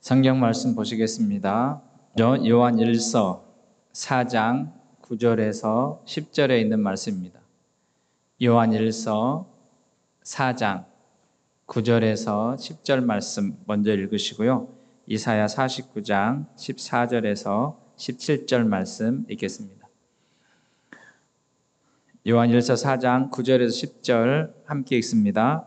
성경 말씀 보시겠습니다. 요한 1서 4장 9절에서 10절에 있는 말씀입니다. 요한 1서 4장 9절에서 10절 말씀 먼저 읽으시고요. 이사야 49장 14절에서 17절 말씀 읽겠습니다. 요한 1서 4장 9절에서 10절 함께 읽습니다.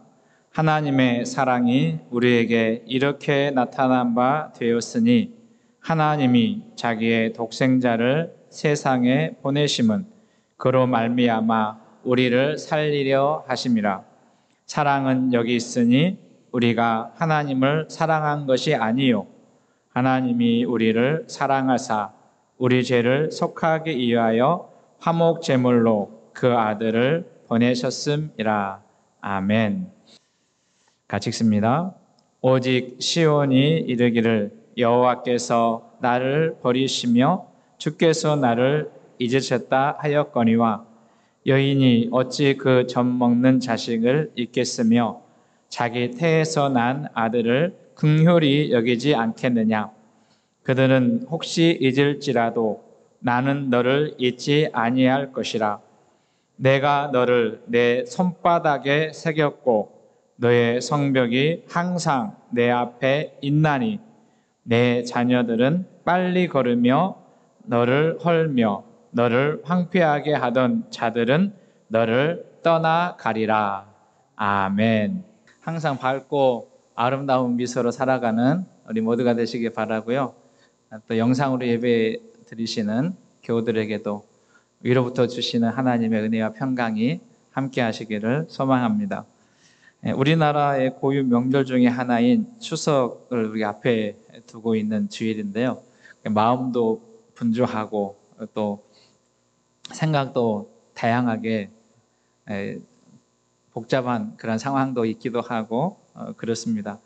하나님의 사랑이 우리에게 이렇게 나타난 바 되었으니 하나님이 자기의 독생자를 세상에 보내심은 그로 말미암아 우리를 살리려 하심이라. 사랑은 여기 있으니 우리가 하나님을 사랑한 것이 아니요 하나님이 우리를 사랑하사 우리 죄를 속하기 위하여 화목 제물로 그 아들을 보내셨음이라. 아멘. 같이 읽습니다. 오직 시온이 이르기를 여호와께서 나를 버리시며 주께서 나를 잊으셨다 하였거니와 여인이 어찌 그 젖 먹는 자식을 잊겠으며 자기 태에서 난 아들을 긍휼히 여기지 않겠느냐. 그들은 혹시 잊을지라도 나는 너를 잊지 아니할 것이라. 내가 너를 내 손바닥에 새겼고 너의 성벽이 항상 내 앞에 있나니 내 자녀들은 빨리 걸으며 너를 헐며 너를 황폐하게 하던 자들은 너를 떠나가리라. 아멘. 항상 밝고 아름다운 미소로 살아가는 우리 모두가 되시길 바라고요. 또 영상으로 예배 드리시는 교우들에게도 위로부터 주시는 하나님의 은혜와 평강이 함께 하시기를 소망합니다. 우리나라의 고유 명절 중에 하나인 추석을 우리 앞에 두고 있는 주일인데요. 마음도 분주하고 또 생각도 다양하게 복잡한 그런 상황도 있기도 하고 그렇습니다.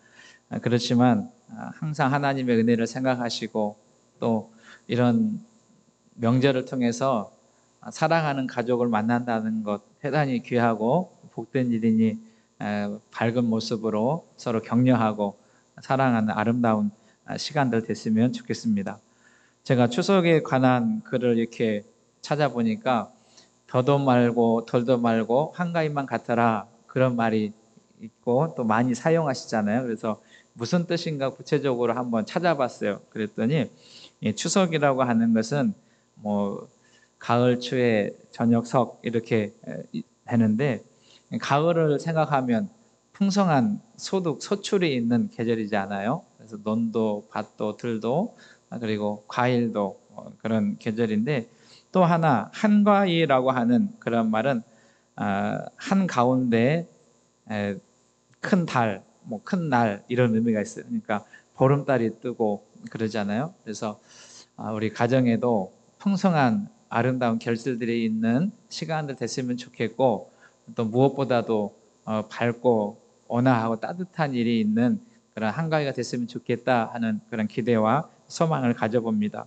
그렇지만 항상 하나님의 은혜를 생각하시고 또 이런 명절을 통해서 사랑하는 가족을 만난다는 것 대단히 귀하고 복된 일이니 밝은 모습으로 서로 격려하고 사랑하는 아름다운 시간들 됐으면 좋겠습니다. 제가 추석에 관한 글을 이렇게 찾아보니까 더도 말고 덜도 말고 한가위만 같아라 그런 말이 있고 또 많이 사용하시잖아요. 그래서 무슨 뜻인가 구체적으로 한번 찾아봤어요. 그랬더니 추석이라고 하는 것은 뭐 가을, 추회, 저녁, 석 이렇게 되는데 가을을 생각하면 풍성한 소득, 소출이 있는 계절이지 않아요? 그래서 논도, 밭도, 들도, 그리고 과일도 그런 계절인데 또 하나 한과이라고 하는 그런 말은 한 가운데 큰 달, 뭐 큰 날 이런 의미가 있어요. 그러니까 보름달이 뜨고 그러잖아요. 그래서 우리 가정에도 풍성한 아름다운 결실들이 있는 시간들 됐으면 좋겠고 또 무엇보다도 밝고 온화하고 따뜻한 일이 있는 그런 한가위가 됐으면 좋겠다 하는 그런 기대와 소망을 가져봅니다.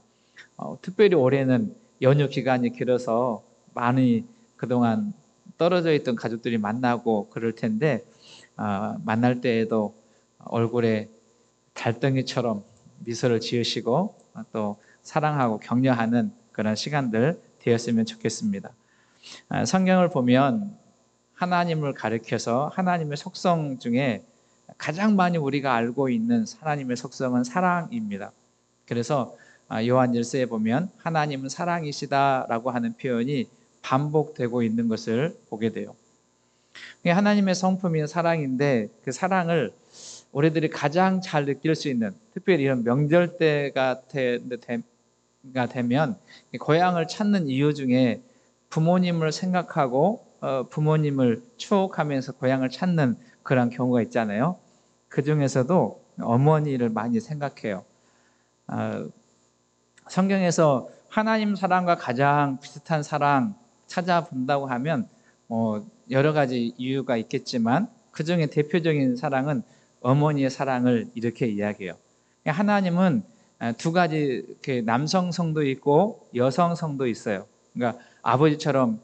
특별히 올해는 연휴 기간이 길어서 많이 그동안 떨어져 있던 가족들이 만나고 그럴 텐데 만날 때에도 얼굴에 달덩이처럼 미소를 지으시고 또 사랑하고 격려하는 그런 시간들 되었으면 좋겠습니다. 성경을 보면 하나님을 가리켜서 하나님의 속성 중에 가장 많이 우리가 알고 있는 하나님의 속성은 사랑입니다. 그래서 요한 1서에 보면 하나님은 사랑이시다라고 하는 표현이 반복되고 있는 것을 보게 돼요. 하나님의 성품인 사랑인데 그 사랑을 우리들이 가장 잘 느낄 수 있는 특별히 이런 명절 때가 되면 고향을 찾는 이유 중에 부모님을 생각하고 부모님을 추억하면서 고향을 찾는 그런 경우가 있잖아요. 그 중에서도 어머니를 많이 생각해요. 성경에서 하나님 사랑과 가장 비슷한 사랑 찾아본다고 하면 여러 가지 이유가 있겠지만 그 중에 대표적인 사랑은 어머니의 사랑을 이렇게 이야기해요. 하나님은 두 가지 남성성도 있고 여성성도 있어요. 그러니까 아버지처럼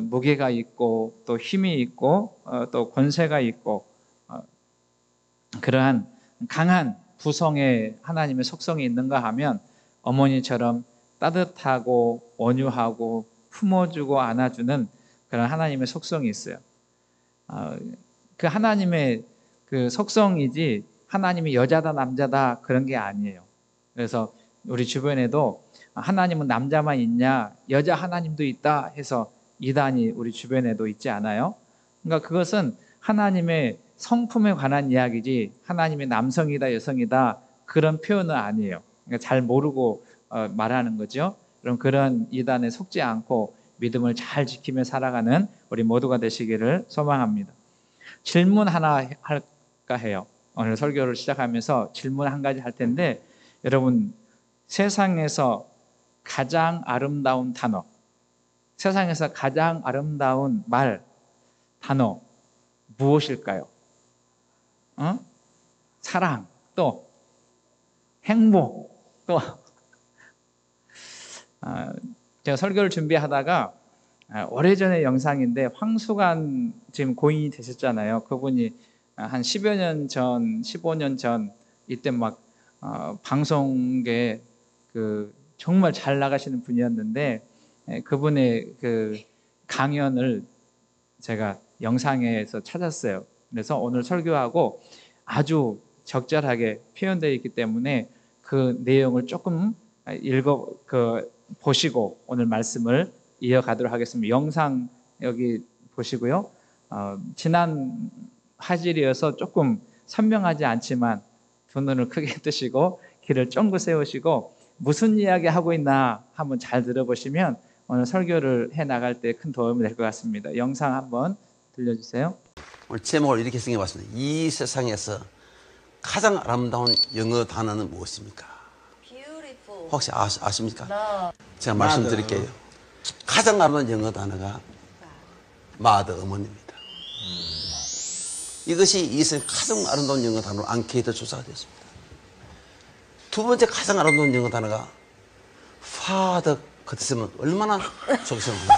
무게가 있고 또 힘이 있고 또 권세가 있고 그러한 강한 구성에 하나님의 속성이 있는가 하면 어머니처럼 따뜻하고 온유하고 품어주고 안아주는 그런 하나님의 속성이 있어요. 그 하나님의 그 속성이지 하나님이 여자다 남자다 그런 게 아니에요. 그래서 우리 주변에도 하나님은 남자만 있냐, 여자 하나님도 있다 해서 이단이 우리 주변에도 있지 않아요? 그러니까 그것은 하나님의 성품에 관한 이야기지 하나님의 남성이다 여성이다 그런 표현은 아니에요. 그러니까 잘 모르고 말하는 거죠. 그럼 그런 이단에 속지 않고 믿음을 잘 지키며 살아가는 우리 모두가 되시기를 소망합니다. 질문 하나 할까 해요. 오늘 설교를 시작하면서 질문 한 가지 할 텐데, 여러분 세상에서 가장 아름다운 단어, 세상에서 가장 아름다운 말, 단어 무엇일까요? 사랑, 또 행복, 또 제가 설교를 준비하다가 오래전의 영상인데 황수관 지금 고인이 되셨잖아요. 그분이 한 10여 년 전, 15년 전 이때 막 방송계 그 정말 잘 나가시는 분이었는데 그분의 그 강연을 제가 영상에서 찾았어요. 그래서 오늘 설교하고 아주 적절하게 표현되어 있기 때문에 그 내용을 조금 보시고 오늘 말씀을 이어가도록 하겠습니다. 영상 여기 보시고요. 지난 화질이어서 조금 선명하지 않지만 두 눈을 크게 뜨시고 귀를 쫑긋 세우시고 무슨 이야기 하고 있나 한번 잘 들어보시면 오늘 설교를 해 나갈 때 큰 도움이 될 것 같습니다. 영상 한번 들려주세요. 오늘 제목을 이렇게 정해봤습니다. 이 세상에서 가장 아름다운 영어 단어는 무엇입니까? Beautiful. 혹시 아십니까? No. 제가 말씀드릴게요. 가장 아름다운 영어 단어가 마더, 어머니입니다. 이것이 이 세상 가장 아름다운 영어 단어로 앙케이트 조사가 되었습니다. 두 번째 가장 아름다운 영어 단어가 father 같으면 얼마나 좋겠습니까?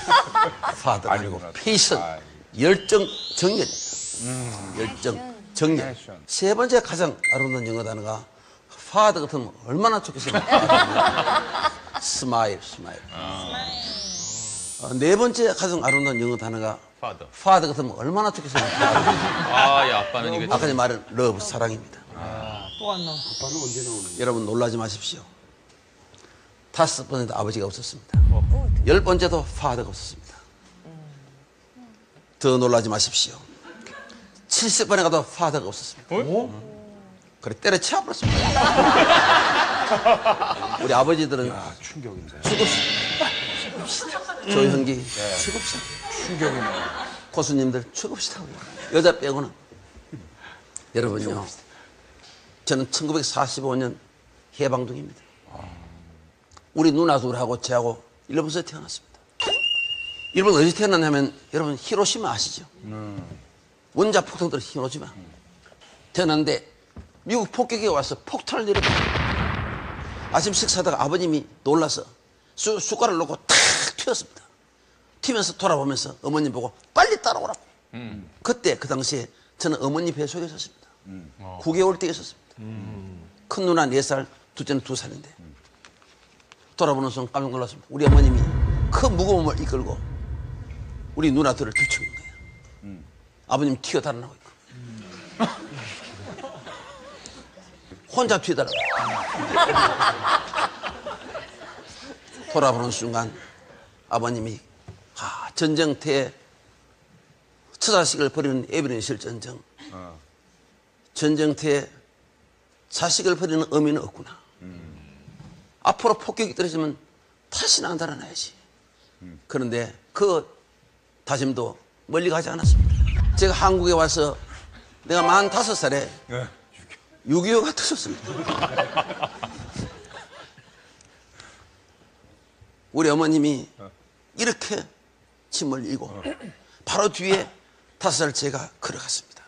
father 아니고 passion, 열정, 정열입니다. 열정, 정열. 세 번째 가장 아름다운 영어 단어가 father 같으면 얼마나 좋겠습니까? smile, smile. 네 번째 가장 아름다운 영어 단어가 father 같으면 얼마나 좋겠습니까? 이 아빠는 이게 아까 전에 말한 love, 사랑입니다. 또 안 나와. 아빠는 언제 나오는 여러분 놀라지 마십시오. 5번에도 아버지가 없었습니다. 10번째도 father가 없었습니다. 더 놀라지 마십시오. 70번에 가도 father가 없었습니다. 그래 때려치워버렸습니다. 우리 아버지들은 충격인데. 죽읍시다. 조현기 죽읍시다. 충격이네. 고수님들 죽읍시다. 여자 빼고는. 여러분요, 저는 1945년 해방둥입니다. 우리 누나 둘하고 저하고 일본에서 태어났습니다. 일본 어디서 태어났냐면 여러분 히로시마 아시죠? 원자 폭탄들 히로시마. 태어났는데 미국 폭격이 와서 폭탄을 내려버려요. 아침 식사하다가 아버님이 놀라서 숟가락을 놓고 탁 튀었습니다. 튀면서 돌아보면서 어머님 보고 빨리 따라오라고. 그때 그 당시에 저는 어머니 배 속에 있었습니다. 9개월 때 있었습니다. 큰 누나 4살, 둘째는 2살인데 돌아보는 순간 깜짝 놀랐습니다. 우리 어머님이 큰 무거움을 이끌고 우리 누나들을 들치는 거예요. 아버님 튀어 달아나고 있고 혼자 튀어 달아나고 돌아보는 순간 아버님이 전쟁터에 처자식을 버리는 에비린 실전쟁, 전쟁터에 자식을 버리는 의미는 없구나. 앞으로 폭격이 떨어지면 다시는 안 달아나야지. 그런데 그 다짐도 멀리 가지 않았습니다. 제가 한국에 와서 내가 45살에 6.25가 터졌습니다. 우리 어머님이 이렇게 침을 흘리고 바로 뒤에 5살 제가 걸어갔습니다.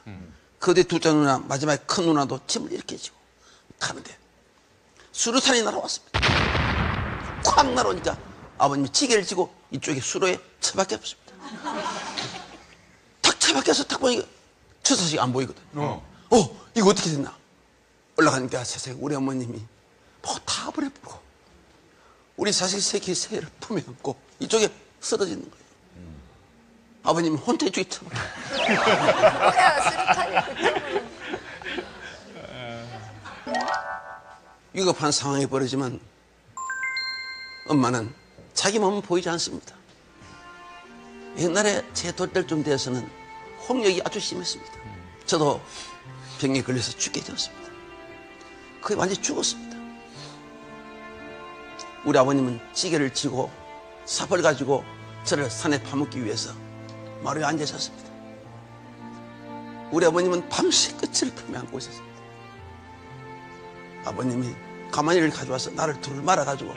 그 뒤에 둘째 누나, 마지막에 큰 누나도 침을 이렇게 지고 가는데 수류탄이 날아왔습니다. 콱 날아오니까 아버님이 지게를 지고 이쪽에 수로에 처박혔습니다. 탁 처박혀서 딱 보니까 처자식이 안 보이거든. 이거 어떻게 됐나? 올라가니까 세상에 우리 어머님이 뭐 다 버려버리고 우리 자식 새를 품에 안고 이쪽에 쓰러지는 거예요. 아버님이 혼자 이쪽에 쳐버려. 뭐야, 수류탄이 그쪽으로. 위급한 상황이 벌어지면 엄마는 자기 몸은 보이지 않습니다. 옛날에 제 돌때쯤 되어서는 홍역이 아주 심했습니다. 저도 병에 걸려서 죽게 되었습니다. 거의 완전히 죽었습니다. 우리 아버님은 찌개를 쥐고 삽을 가지고 저를 산에 파묻기 위해서 마루에 앉아 있었습니다. 우리 아버님은 밤새 끝을 품에 안고 있었습니다. 아버님이 가마니를 가져와서 나를 둘을 말아가지고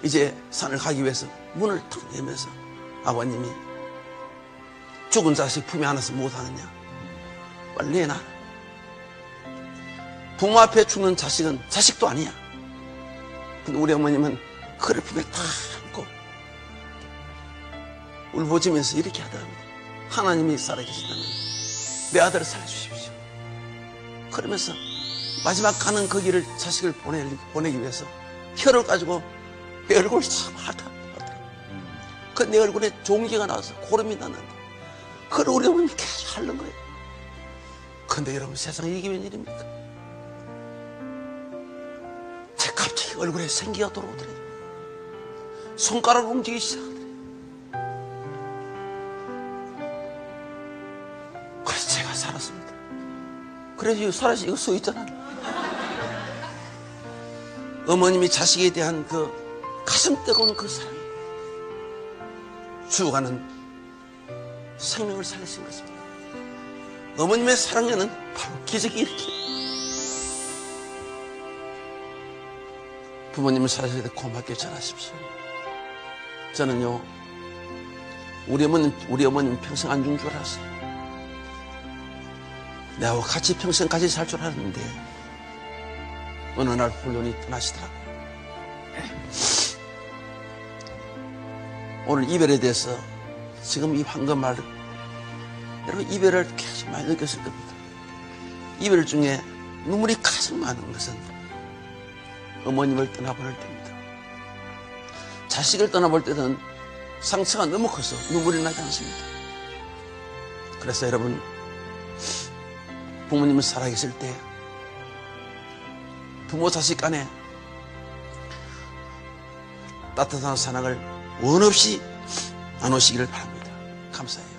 이제 산을 가기 위해서 문을 탁 내면서 아버님이 죽은 자식 품에 안아서 못하느냐, 빨리 내놔. 부모 앞에 죽는 자식은 자식도 아니야. 근데 우리 어머님은 그를 품에 탁 안고 울부짖으면서 이렇게 하더랍니다. 하나님이 살아계시다면 내 아들을 살려주십시오. 그러면서 마지막 가는 그 길을 자식을 보내기 위해서 혀를 가지고 내 얼굴을 참 하더랍니다. 그 내 얼굴에 종기가 나와서 고름이 났는데 그걸 우리 어머님이 계속 하는 거예요. 근데 여러분, 세상에 이게 웬일입니까? 제 갑자기 얼굴에 생기가 돌아오더래요. 손가락을 움직이기 시작하더래요. 그래서 제가 살았습니다. 그래서 이거 살아서 이거 써 있잖아요. 어머님이 자식에 대한 그 가슴 뜨거운 그 사랑이 죽어가는 생명을 살리신 것입니다. 어머님의 사랑에는 바로 기적이 이렇게. 부모님을 살아주실 때 고맙게 전하십시오. 저는요, 우리 어머님 평생 안 죽은 줄 알았어요. 내하고 같이 평생 같이 살 줄 알았는데 어느 날 홀연히 떠나시더라고요. 오늘 이별에 대해서 지금 이 황금말, 여러분 이별을 계속 많이 느꼈을 겁니다. 이별 중에 눈물이 가장 많은 것은 어머님을 떠나보낼 때입니다. 자식을 떠나볼 때는 상처가 너무 커서 눈물이 나지 않습니다. 그래서 여러분, 부모님을 살아계실 때 부모 자식 간에 따뜻한 사랑을 원 없이 나누시기를 바랍니다. 감사해요.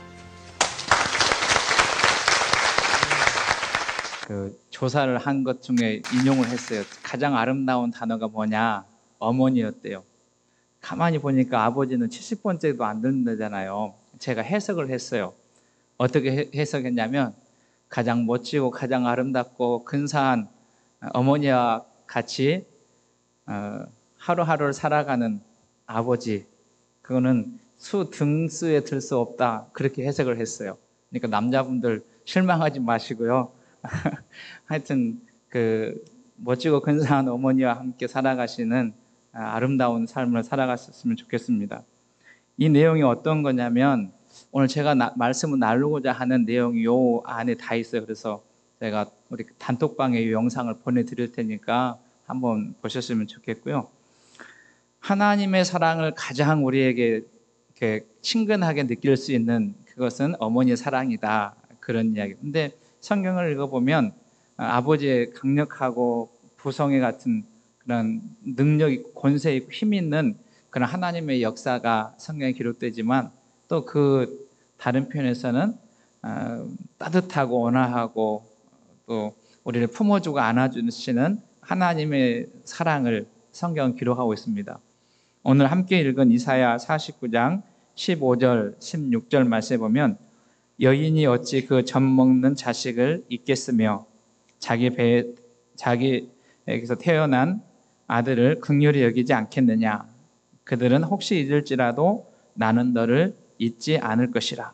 그 조사를 한 것 중에 인용을 했어요. 가장 아름다운 단어가 뭐냐? 어머니였대요. 가만히 보니까 아버지는 70번째도 안 된다잖아요. 제가 해석을 했어요. 어떻게 해석했냐면 가장 멋지고 가장 아름답고 근사한 어머니와 같이 하루하루를 살아가는 아버지, 그거는 등수에 들 수 없다, 그렇게 해석을 했어요. 그러니까 남자분들 실망하지 마시고요. 하여튼 그 멋지고 근사한 어머니와 함께 살아가시는 아름다운 삶을 살아갔으면 좋겠습니다. 이 내용이 어떤 거냐면 오늘 제가 말씀을 나누고자 하는 내용이 요 안에 다 있어요. 그래서 제가 우리 단톡방에 이 영상을 보내드릴 테니까 한번 보셨으면 좋겠고요. 하나님의 사랑을 가장 우리에게 이렇게 친근하게 느낄 수 있는 그것은 어머니의 사랑이다, 그런 이야기. 근데 성경을 읽어보면 아버지의 강력하고 부성애 같은 그런 능력 있고 권세 있고 힘 있는 그런 하나님의 역사가 성경에 기록되지만 또 그 다른 편에서는 따뜻하고 온화하고 또 우리를 품어주고 안아주시는 하나님의 사랑을 성경은 기록하고 있습니다. 오늘 함께 읽은 이사야 49장 15절 16절 말씀에 보면 여인이 어찌 그 젖 먹는 자식을 잊겠으며 자기에게서 태어난 아들을 긍휼히 여기지 않겠느냐. 그들은 혹시 잊을지라도 나는 너를 잊지 않을 것이라.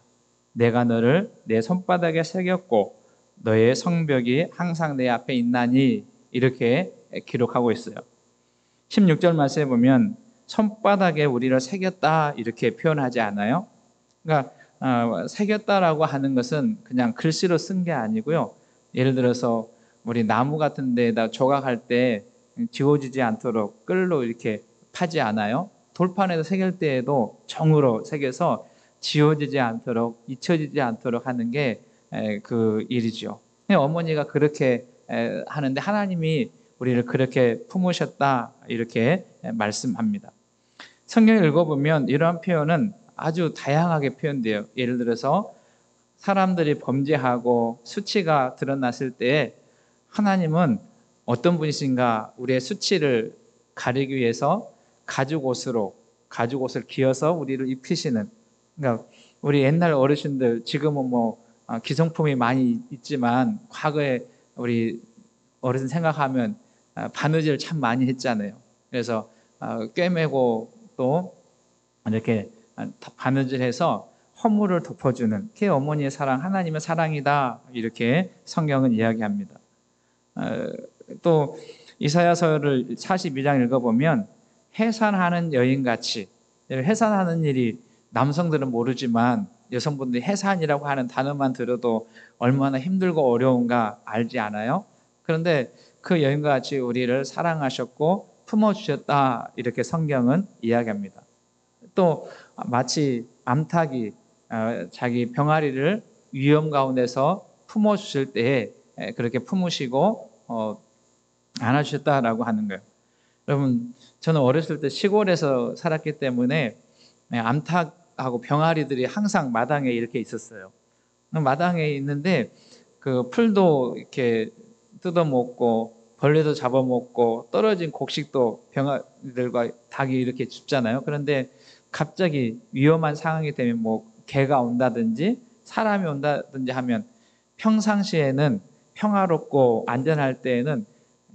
내가 너를 내 손바닥에 새겼고 너의 성벽이 항상 내 앞에 있나니. 이렇게 기록하고 있어요. 16절 말씀에 보면 손바닥에 우리를 새겼다 이렇게 표현하지 않아요? 그러니까 새겼다라고 하는 것은 그냥 글씨로 쓴 게 아니고요. 예를 들어서 우리 나무 같은 데에다 조각할 때 지워지지 않도록 끌로 이렇게 파지 않아요? 돌판에다 새길 때에도 정으로 새겨서 지워지지 않도록 잊혀지지 않도록 하는 게 그 일이죠. 어머니가 그렇게 하는데 하나님이 우리를 그렇게 품으셨다 이렇게 말씀합니다. 성경을 읽어보면 이러한 표현은 아주 다양하게 표현돼요. 예를 들어서 사람들이 범죄하고 수치가 드러났을 때 하나님은 어떤 분이신가 우리의 수치를 가리기 위해서 가죽옷을 기어서 우리를 입히시는, 그러니까 우리 옛날 어르신들 지금은 뭐 기성품이 많이 있지만 과거에 우리 어르신 생각하면 바느질 참 많이 했잖아요. 그래서 꿰매고 또 이렇게 바느질해서 허물을 덮어주는 그게 어머니의 사랑, 하나님의 사랑이다 이렇게 성경은 이야기합니다. 또 이사야서를 42장 읽어보면 해산하는 여인같이, 해산하는 일이 남성들은 모르지만 여성분들이 해산이라고 하는 단어만 들어도 얼마나 힘들고 어려운가 알지 않아요? 그런데 그 여인과 같이 우리를 사랑하셨고 품어주셨다 이렇게 성경은 이야기합니다. 또 마치 암탉이 자기 병아리를 위험 가운데서 품어주실 때에 그렇게 품으시고 안아주셨다라고 하는 거예요. 여러분, 저는 어렸을 때 시골에서 살았기 때문에 암탉하고 병아리들이 항상 마당에 이렇게 있었어요. 마당에 있는데 그 풀도 이렇게 뜯어먹고 벌레도 잡아먹고 떨어진 곡식도 병아리들과 닭이 이렇게 줍잖아요. 그런데 갑자기 위험한 상황이 되면 뭐 개가 온다든지 사람이 온다든지 하면 평상시에는 평화롭고 안전할 때에는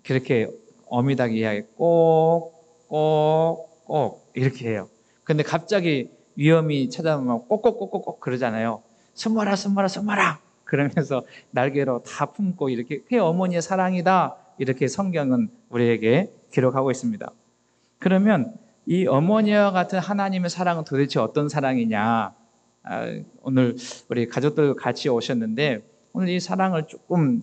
그렇게 어미닭이 이야기 꼭꼭꼭 이렇게 해요. 근데 갑자기 위험이 찾아오면 꼭꼭꼭꼭 그러잖아요. 숨어라 숨어라 숨어라 그러면서 날개로 다 품고 이렇게 그게 어머니의 사랑이다 이렇게 성경은 우리에게 기록하고 있습니다. 그러면 이 어머니와 같은 하나님의 사랑은 도대체 어떤 사랑이냐? 오늘 우리 가족들 같이 오셨는데 오늘 이 사랑을 조금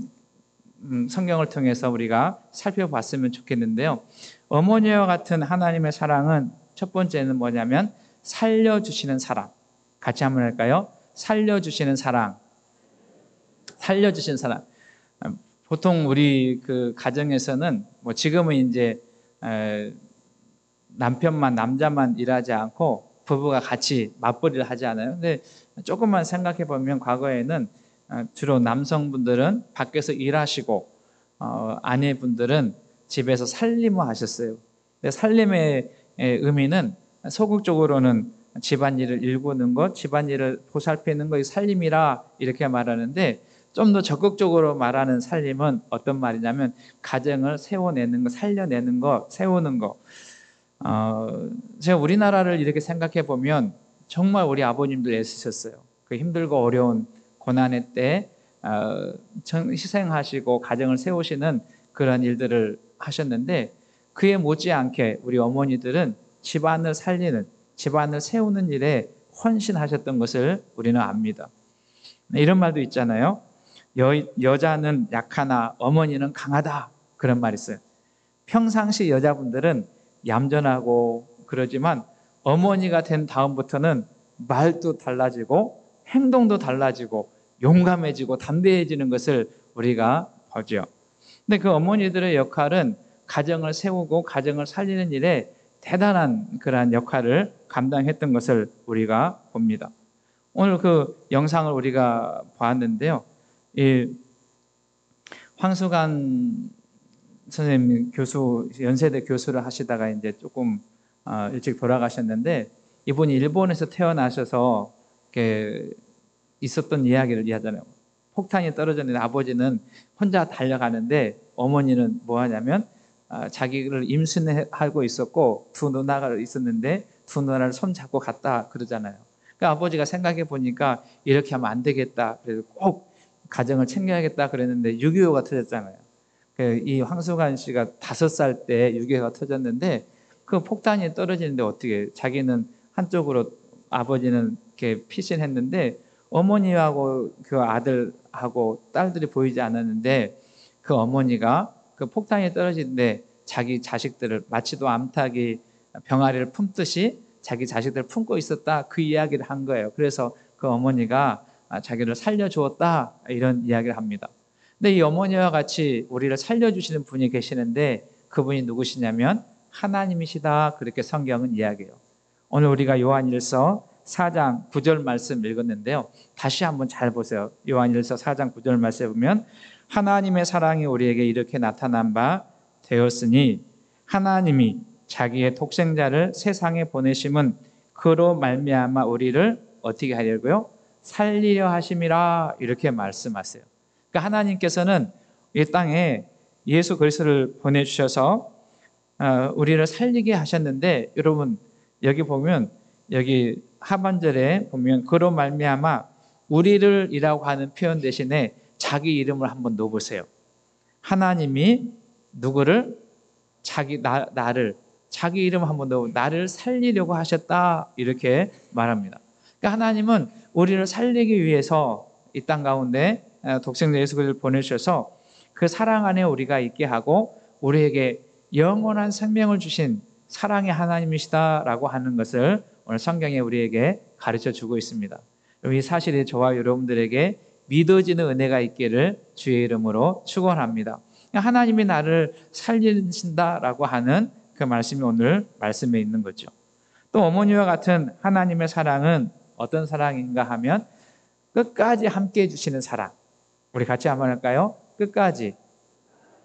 성경을 통해서 우리가 살펴봤으면 좋겠는데요. 어머니와 같은 하나님의 사랑은 첫 번째는 뭐냐면 살려주시는 사랑. 같이 한번 할까요? 살려주시는 사랑. 살려주시는 사랑. 보통 우리 그 가정에서는 뭐 지금은 이제 남편만 남자만 일하지 않고 부부가 같이 맞벌이를 하지 않아요. 근데 조금만 생각해 보면 과거에는 주로 남성분들은 밖에서 일하시고 아내분들은 집에서 살림을 하셨어요. 살림의 의미는 소극적으로는 집안일을 일구는 것, 집안일을 보살피는 것이 살림이라 이렇게 말하는데 좀 더 적극적으로 말하는 살림은 어떤 말이냐면 가정을 세워내는 것, 살려내는 것, 세우는 것. 제가 우리나라를 이렇게 생각해 보면 정말 우리 아버님들 애쓰셨어요. 그 힘들고 어려운 고난의 때 희생하시고 가정을 세우시는 그런 일들을 하셨는데 그에 못지않게 우리 어머니들은 집안을 살리는, 집안을 세우는 일에 헌신하셨던 것을 우리는 압니다. 이런 말도 있잖아요. 여자는 약하나 어머니는 강하다 그런 말이 있어요. 평상시 여자분들은 얌전하고 그러지만 어머니가 된 다음부터는 말도 달라지고 행동도 달라지고 용감해지고 담대해지는 것을 우리가 보죠. 근데 그 어머니들의 역할은 가정을 세우고 가정을 살리는 일에 대단한 그러한 역할을 감당했던 것을 우리가 봅니다. 오늘 그 영상을 우리가 보았는데요. 이 황수관 선생님 교수, 연세대 교수를 하시다가 이제 조금 일찍 돌아가셨는데 이분이 일본에서 태어나셔서 이렇게 있었던 이야기를 이야기하잖아요. 폭탄이 떨어졌는데 아버지는 혼자 달려가는데 어머니는 뭐 하냐면 자기를 임신하고 있었고 두 누나가 있었는데 두 누나를 손잡고 갔다 그러잖아요. 그러니까 아버지가 생각해 보니까 이렇게 하면 안 되겠다. 그래서 꼭 가정을 챙겨야겠다 그랬는데 6.25가 터졌잖아요. 이 황수관 씨가 5살 때 6.25가 터졌는데 그 폭탄이 떨어지는데 어떻게 자기는 한쪽으로 아버지는 이렇게 피신했는데 어머니하고 그 아들하고 딸들이 보이지 않았는데 그 어머니가 그 폭탄이 떨어지는데 자기 자식들을 마치도 암탉이 병아리를 품듯이 자기 자식들을 품고 있었다, 그 이야기를 한 거예요. 그래서 그 어머니가 자기를 살려주었다, 이런 이야기를 합니다. 근데 이 어머니와 같이 우리를 살려주시는 분이 계시는데 그분이 누구시냐면 하나님이시다, 그렇게 성경은 이야기해요. 오늘 우리가 요한일서 4장 9절 말씀 읽었는데요, 다시 한번 잘 보세요. 요한일서 4장 9절 말씀에 보면 하나님의 사랑이 우리에게 이렇게 나타난 바 되었으니 하나님이 자기의 독생자를 세상에 보내심은 그로 말미암아 우리를 어떻게 하려고요? 살리려 하심이라, 이렇게 말씀하세요. 그러니까 하나님께서는 이 땅에 예수 그리스도를 보내주셔서 우리를 살리게 하셨는데, 여러분 여기 보면, 여기 하반절에 보면 그로 말미암아 우리를 이라고 하는 표현 대신에 자기 이름을 한번 넣어보세요. 하나님이 누구를? 나를, 자기 이름 한번 넣어, 나를 살리려고 하셨다, 이렇게 말합니다. 그러니까 하나님은 우리를 살리기 위해서 이 땅 가운데 독생자 예수 그리스도를 보내주셔서 그 사랑 안에 우리가 있게 하고 우리에게 영원한 생명을 주신 사랑의 하나님이시다라고 하는 것을 오늘 성경에 우리에게 가르쳐 주고 있습니다. 이 사실이 저와 여러분들에게 믿어지는 은혜가 있기를 주의 이름으로 축원합니다. 하나님이 나를 살리신다라고 하는 그 말씀이 오늘 말씀에 있는 거죠. 또 어머니와 같은 하나님의 사랑은 어떤 사랑인가 하면 끝까지 함께 해주시는 사랑. 우리 같이 한번 할까요? 끝까지.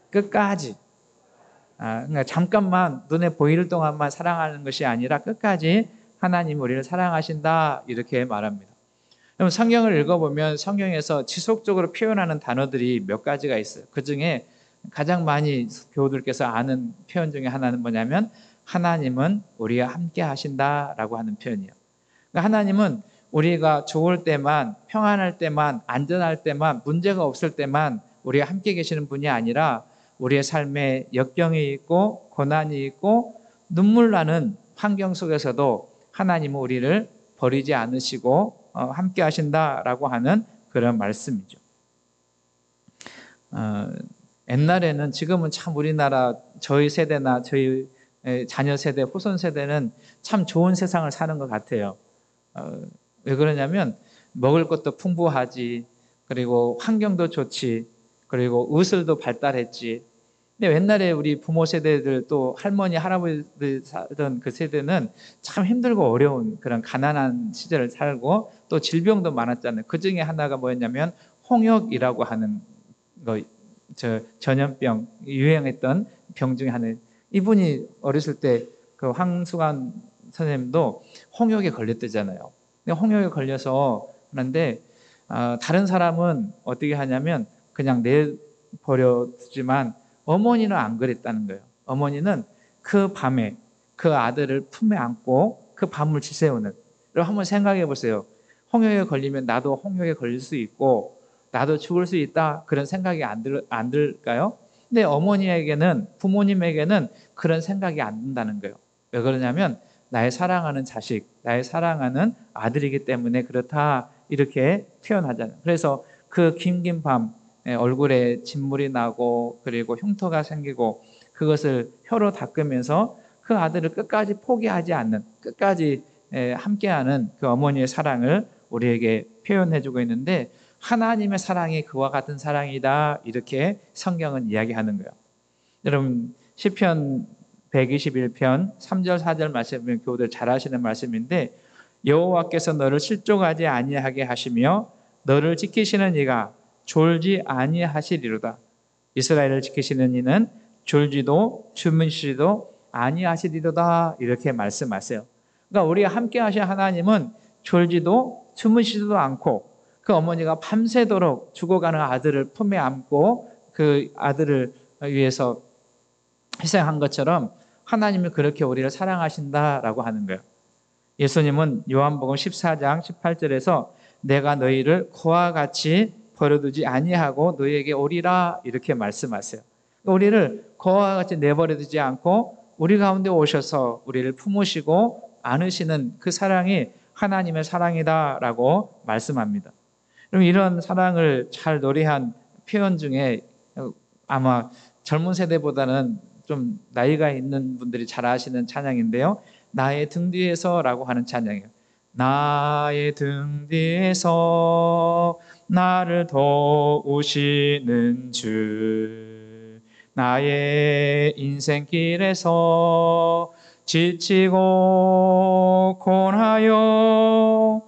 그러니까 잠깐만 눈에 보이는 동안만 사랑하는 것이 아니라 끝까지 하나님 우리를 사랑하신다, 이렇게 말합니다. 그럼 성경을 읽어보면 성경에서 지속적으로 표현하는 단어들이 몇 가지가 있어요. 그 중에 가장 많이 교우들께서 아는 표현 중에 하나는 뭐냐면 하나님은 우리와 함께 하신다라고 하는 표현이에요. 그러니까 하나님은 우리가 좋을 때만, 평안할 때만, 안전할 때만, 문제가 없을 때만 우리가 함께 계시는 분이 아니라 우리의 삶에 역경이 있고 고난이 있고 눈물 나는 환경 속에서도 하나님은 우리를 버리지 않으시고 함께 하신다라고 하는 그런 말씀이죠. 옛날에는, 지금은 참 우리나라 저희 세대나 저희 자녀 세대, 후손 세대는 참 좋은 세상을 사는 것 같아요. 왜 그러냐면 먹을 것도 풍부하지, 그리고 환경도 좋지, 그리고 의술도 발달했지. 근데 옛날에 우리 부모 세대들, 또 할머니, 할아버지들 살던 그 세대는 참 힘들고 어려운 그런 가난한 시절을 살고 또 질병도 많았잖아요. 그 중에 하나가 뭐였냐면 홍역이라고 하는 거, 전염병, 유행했던 병 중에 하나. 이분이 어렸을 때 그 황수관 선생님도 홍역에 걸렸대잖아요. 근데 홍역에 걸려서 그런데 다른 사람은 어떻게 하냐면 그냥 내버려두지만 어머니는 안 그랬다는 거예요. 어머니는 그 밤에 그 아들을 품에 안고 그 밤을 지새우는. 여러분 한번 생각해 보세요. 홍역에 걸리면 나도 홍역에 걸릴 수 있고 나도 죽을 수 있다, 그런 생각이 안 들까요? 근데 어머니에게는, 부모님에게는 그런 생각이 안 든다는 거예요. 왜 그러냐면 나의 사랑하는 자식, 나의 사랑하는 아들이기 때문에 그렇다, 이렇게 표현하잖아요. 그래서 그 긴 밤 얼굴에 진물이 나고 그리고 흉터가 생기고 그것을 혀로 닦으면서 그 아들을 끝까지 포기하지 않는, 끝까지 함께하는 그 어머니의 사랑을 우리에게 표현해주고 있는데, 하나님의 사랑이 그와 같은 사랑이다, 이렇게 성경은 이야기하는 거예요. 여러분 시편 121편 3절 4절 말씀을 교우들 잘 아시는 말씀인데, 여호와께서 너를 실족하지 아니하게 하시며 너를 지키시는 이가 졸지 아니하시리로다. 이스라엘을 지키시는 이는 졸지도 주무시지도 아니하시리로다, 이렇게 말씀하세요. 그러니까 우리가 함께 하신 하나님은 졸지도 주무시지도 않고 그 어머니가 밤새도록 죽어가는 아들을 품에 안고 그 아들을 위해서 희생한 것처럼 하나님이 그렇게 우리를 사랑하신다라고 하는 거예요. 예수님은 요한복음 14장 18절에서 내가 너희를 그와 같이 버려두지 아니하고 너희에게 오리라, 이렇게 말씀하세요. 우리를 그와 같이 내버려두지 않고 우리 가운데 오셔서 우리를 품으시고 안으시는 그 사랑이 하나님의 사랑이다라고 말씀합니다. 그럼 이런 사랑을 잘 노래한 표현 중에 아마 젊은 세대보다는 좀 나이가 있는 분들이 잘 아시는 찬양인데요. 나의 등 뒤에서라고 하는 찬양이에요. 나의 등 뒤에서 나를 도우시는 주, 나의 인생길에서 지치고 고나요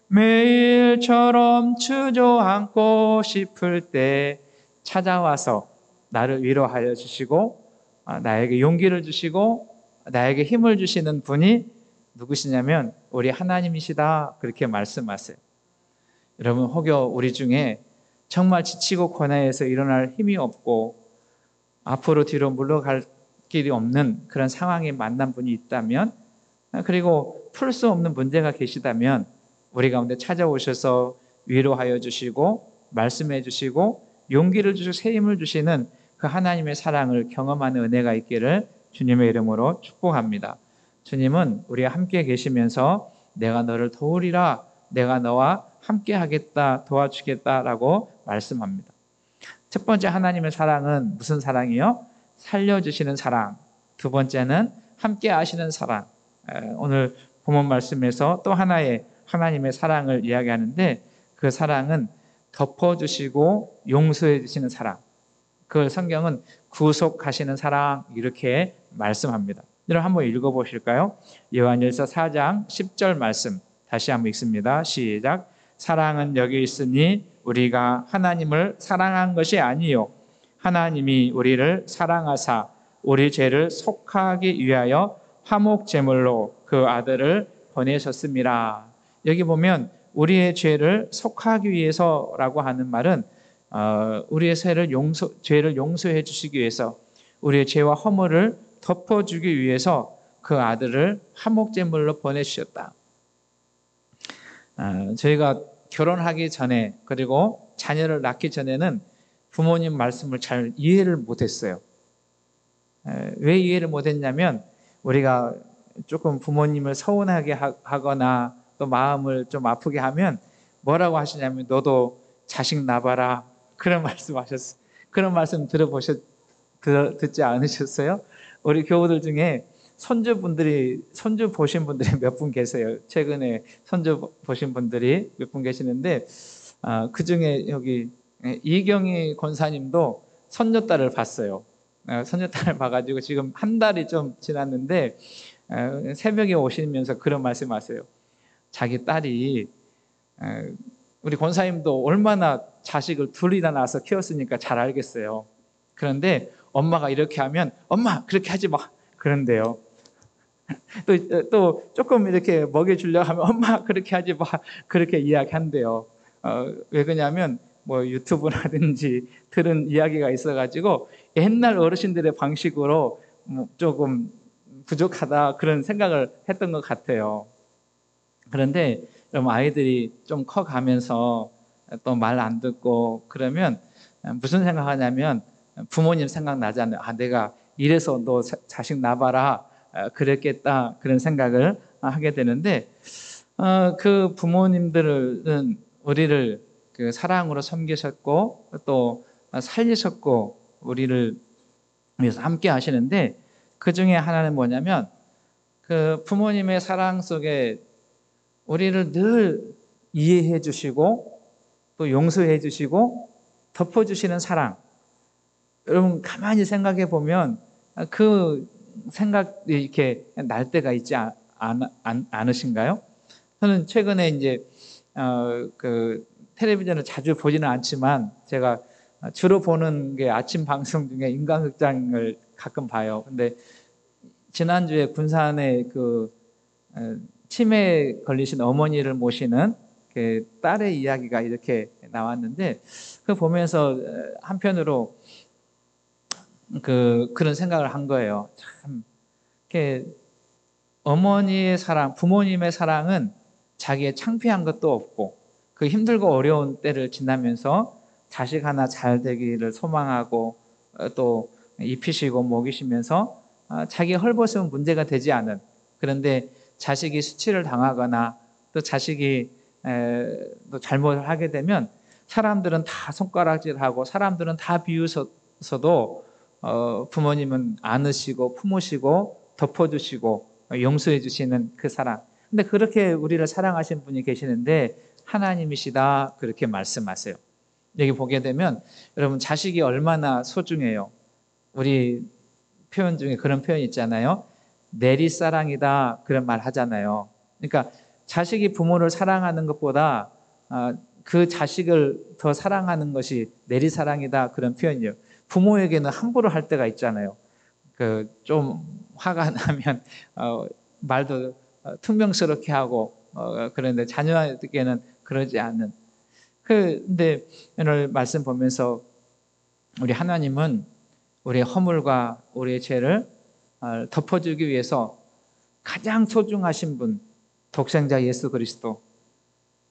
매일처럼 주저앉고 싶을 때 찾아와서 나를 위로하여 주시고 나에게 용기를 주시고 나에게 힘을 주시는 분이 누구시냐면 우리 하나님이시다, 그렇게 말씀하세요. 여러분, 혹여 우리 중에 정말 지치고 고뇌해서 일어날 힘이 없고 앞으로 뒤로 물러갈 길이 없는 그런 상황에 만난 분이 있다면, 그리고 풀 수 없는 문제가 계시다면 우리 가운데 찾아오셔서 위로하여 주시고 말씀해 주시고 용기를 주시고 새 힘을 주시는 그 하나님의 사랑을 경험하는 은혜가 있기를 주님의 이름으로 축복합니다. 주님은 우리와 함께 계시면서 내가 너를 도우리라, 내가 너와 함께 하겠다, 도와주겠다라고 말씀합니다. 첫 번째 하나님의 사랑은 무슨 사랑이요? 살려주시는 사랑. 두 번째는 함께 하시는 사랑. 오늘 본문 말씀에서 또 하나의 하나님의 사랑을 이야기하는데 그 사랑은 덮어주시고 용서해 주시는 사랑. 그 성경은 구속하시는 사랑, 이렇게 말씀합니다. 여러분 한번 읽어보실까요? 요한일서 4장 10절 말씀 다시 한번 읽습니다. 시작. 사랑은 여기 있으니 우리가 하나님을 사랑한 것이 아니요 하나님이 우리를 사랑하사 우리 죄를 속하기 위하여 화목 제물로 그 아들을 보내셨습니다. 여기 보면 우리의 죄를 속하기 위해서라고 하는 말은 우리의 죄를 용서해 주시기 위해서, 우리의 죄와 허물을 덮어주기 위해서 그 아들을 화목제물로 보내주셨다. 저희가 결혼하기 전에 그리고 자녀를 낳기 전에는 부모님 말씀을 잘 이해를 못했어요. 왜 이해를 못했냐면 우리가 조금 부모님을 서운하게 하거나 또 마음을 좀 아프게 하면 뭐라고 하시냐면 너도 자식 낳아봐라, 그런 말씀 하셨어요. 그런 말씀 듣지 않으셨어요? 우리 교우들 중에 손주 보신 분들이 몇 분 계세요. 최근에 손주 보신 분들이 몇 분 계시는데 그 중에 여기 이경희 권사님도 손녀딸을 봤어요. 손녀딸을 봐가지고 지금 한 달이 좀 지났는데 새벽에 오시면서 그런 말씀하세요. 자기 딸이 우리 권사님도 얼마나 자식을 둘이나 낳아서 키웠으니까 잘 알겠어요. 그런데 엄마가 이렇게 하면 엄마 그렇게 하지 마 그런데요. 또 조금 이렇게 먹여주려고 하면 엄마 그렇게 하지 마 그렇게 이야기한대요. 왜 그러냐면 뭐 유튜브라든지 들은 이야기가 있어가지고 옛날 어르신들의 방식으로 조금 부족하다 그런 생각을 했던 것 같아요. 그런데 아이들이 좀 커가면서 또 말 안 듣고 그러면 무슨 생각하냐면 부모님 생각나잖아요. 내가 이래서 너 자식 낳아봐라 그랬겠다 그런 생각을 하게 되는데 그 부모님들은 우리를 그 사랑으로 섬기셨고 또 살리셨고 우리를 위해서 함께 하시는데 그 중에 하나는 뭐냐면 그 부모님의 사랑 속에 우리를 늘 이해해 주시고 또 용서해 주시고 덮어주시는 사랑. 여러분 가만히 생각해 보면 그 생각이 이렇게 날 때가 있지 않으신가요? 저는 최근에 이제 그 텔레비전을 자주 보지는 않지만 제가 주로 보는 게 아침 방송 중에 인간극장을 가끔 봐요. 근데 지난주에 군산에 그 치매에 걸리신 어머니를 모시는 그 딸의 이야기가 이렇게 나왔는데 그 보면서 한편으로 그런 생각을 한 거예요. 참 이렇게 어머니의 사랑, 부모님의 사랑은 자기의 창피한 것도 없고 그 힘들고 어려운 때를 지나면서 자식 하나 잘 되기를 소망하고 또 입히시고 먹이시면서 자기 헐벗으면 문제가 되지 않은, 그런데 자식이 수치를 당하거나 또 자식이 또 잘못을 하게 되면 사람들은 다 손가락질하고 사람들은 다 부모님은 안으시고 품으시고 덮어주시고 용서해 주시는 그 사랑. 근데 그렇게 우리를 사랑하신 분이 계시는데 하나님이시다 그렇게 말씀하세요. 여기 보게 되면 여러분 자식이 얼마나 소중해요. 우리 표현 중에 그런 표현 있잖아요. 내리사랑이다 그런 말 하잖아요. 그러니까 자식이 부모를 사랑하는 것보다 그 자식을 더 사랑하는 것이 내리사랑이다 그런 표현이에요. 부모에게는 함부로 할 때가 있잖아요. 그 좀 화가 나면 말도 퉁명스럽게 하고 그런데 자녀에게는 그러지 않는. 근데 오늘 말씀 보면서 우리 하나님은 우리의 허물과 우리의 죄를 덮어주기 위해서 가장 소중하신 분, 독생자 예수 그리스도,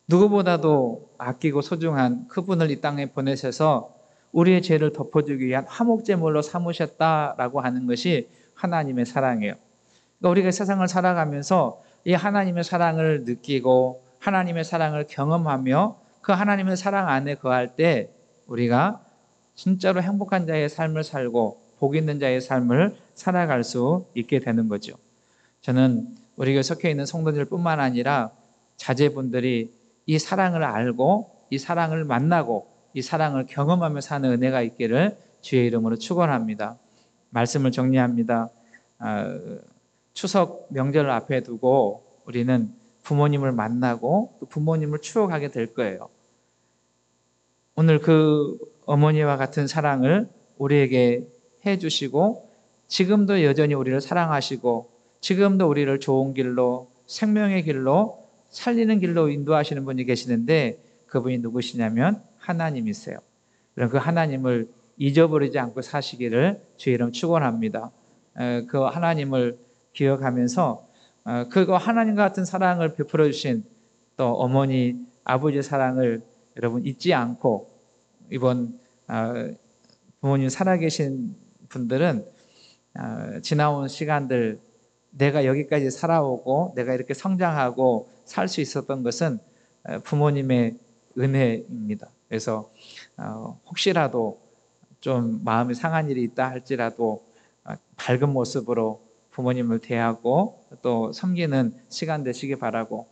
누구보다도 아끼고 소중한 그분을 이 땅에 보내셔서 우리의 죄를 덮어주기 위한 화목제물로 삼으셨다라고 하는 것이 하나님의 사랑이에요. 그러니까 우리가 세상을 살아가면서 이 하나님의 사랑을 느끼고 하나님의 사랑을 경험하며 그 하나님의 사랑 안에 거할 때 우리가 진짜로 행복한 자의 삶을 살고 복 있는 자의 삶을 살아갈 수 있게 되는 거죠. 저는 우리 교회 속해 있는 성도들뿐만 아니라 자제분들이 이 사랑을 알고 이 사랑을 만나고 이 사랑을 경험하며 사는 은혜가 있기를 주의 이름으로 축원합니다. 말씀을 정리합니다. 추석 명절을 앞에 두고 우리는 부모님을 만나고 또 부모님을 추억하게 될 거예요. 오늘 그 어머니와 같은 사랑을 우리에게 해주시고 지금도 여전히 우리를 사랑하시고 지금도 우리를 좋은 길로 생명의 길로 살리는 길로 인도하시는 분이 계시는데 그분이 누구시냐면 하나님이세요. 그럼 그 하나님을 잊어버리지 않고 사시기를 주의 이름 축원합니다. 그 하나님을 기억하면서 그거 하나님과 같은 사랑을 베풀어 주신 또 어머니 아버지의 사랑을 여러분 잊지 않고 이번 부모님 살아계신 분들은 지나온 시간들 내가 여기까지 살아오고 내가 이렇게 성장하고 살 수 있었던 것은 부모님의 은혜입니다. 그래서 혹시라도 좀 마음이 상한 일이 있다 할지라도 밝은 모습으로 부모님을 대하고 또 섬기는 시간 되시기 바라고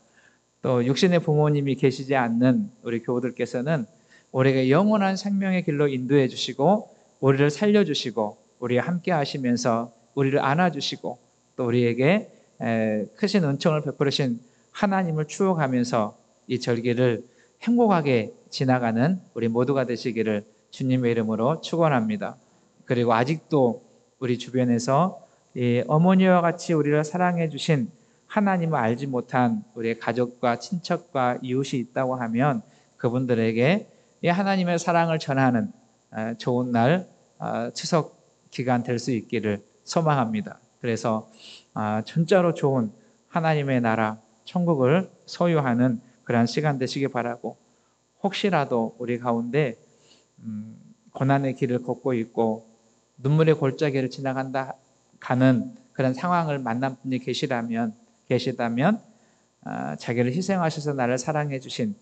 또 육신의 부모님이 계시지 않는 우리 교우들께서는 우리에게 영원한 생명의 길로 인도해 주시고 우리를 살려주시고 우리와 함께 하시면서 우리를 안아주시고 또 우리에게 크신 은총을 베풀으신 하나님을 추억하면서 이 절기를 행복하게 지나가는 우리 모두가 되시기를 주님의 이름으로 축원합니다. 그리고 아직도 우리 주변에서 이 어머니와 같이 우리를 사랑해 주신 하나님을 알지 못한 우리의 가족과 친척과 이웃이 있다고 하면 그분들에게 이 하나님의 사랑을 전하는 좋은 날 추석 기간 될 수 있기를 소망합니다. 그래서 진짜로 좋은 하나님의 나라 천국을 소유하는 그러한 시간 되시기 바라고 혹시라도 우리 가운데 고난의 길을 걷고 있고 눈물의 골짜기를 지나간다 가는 그런 상황을 만난 분이 계시다면 자기를 희생하셔서 나를 사랑해 주신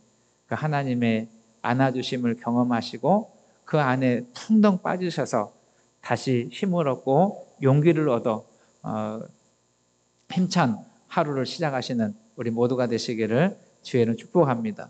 그 하나님의 안아주심을 경험하시고 그 안에 텅덩 빠지셔서 다시 힘을 얻고 용기를 얻어 힘찬 하루를 시작하시는 우리 모두가 되시기를 주의는 축복합니다.